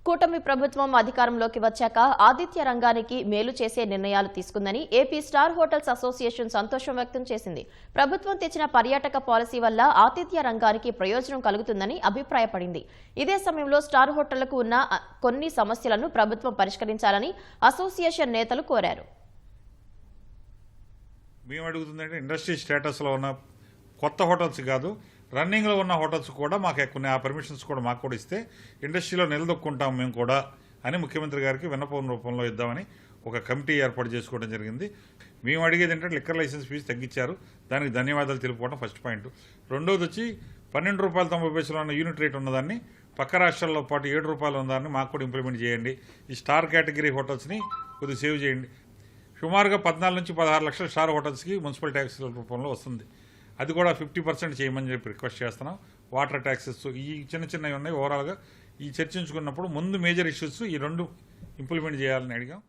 కూటమి ప్రభుత్వం అధికారంలోకి వచ్చాక ఆతిథ్య రంగానికి మేలు చేసే నిర్ణయాలు తీసుకుందని ఏపీ స్టార్ హోటల్స్ అసోసియేషన్ సంతోషం వ్యక్తం చేసింది. ప్రభుత్వం తెచ్చిన పర్యాటక పాలసీ వల్ల ఆతిథ్య రంగానికి ప్రయోజనం కలుగుతుందని అభిప్రాయపడింది. ఇదే సమయంలో స్టార్ హోటళ్లకు ఉన్న కొన్ని సమస్యలను ప్రభుత్వం పరిష్కరించాలని అసోసియేషన్ నేతలు కోరారు. మేము అడుగుతుందంటే ఇండస్ట్రీ స్టేటస్లో ఉన్న కొత్త హోటల్స్ కాదు, రన్నింగ్లో ఉన్న హోటల్స్ కూడా మాకు కొన్ని ఆ పర్మిషన్స్ కూడా మాకు కూడా ఇస్తే ఇండస్ట్రీలో నిలదొక్కుంటాం మేము కూడా అని ముఖ్యమంత్రి గారికి విన్నపం రూపంలో ఇద్దామని ఒక కమిటీ ఏర్పాటు చేసుకోవడం జరిగింది. మేము అడిగేది ఏంటంటే లిక్కర్ లైసెన్స్ ఫీజు తగ్గించారు, దానికి ధన్యవాదాలు తెలుపుకోవడం ఫస్ట్ పాయింట్. రెండోది వచ్చి ₹12.90 ఉన్న యూనిట్ రేట్ ఉన్నదాన్ని పక్క రాష్ట్రాల్లో పాటు ₹7 ఉన్నదాన్ని మాకు కూడా ఇంప్లిమెంట్ చేయండి. ఈ స్టార్ కేటగిరీ హోటల్స్ని కొద్దిగా సేవ్ చేయండి. సుమారుగా 14 నుంచి 16 లక్షల స్టార్ హోటల్స్కి మున్సిపల్ ట్యాక్స్ల రూపంలో వస్తుంది. అది కూడా 50% చేయమని చెప్పి రిక్వెస్ట్ చేస్తున్నాం. వాటర్ ట్యాక్సెస్ ఈ చిన్నవి ఉన్నాయి. ఓవరాల్గా ఈ చర్చించుకున్నప్పుడు ముందు మేజర్ ఇష్యూస్ ఈ రెండు ఇంప్లిమెంట్ చేయాలని అడిగాం.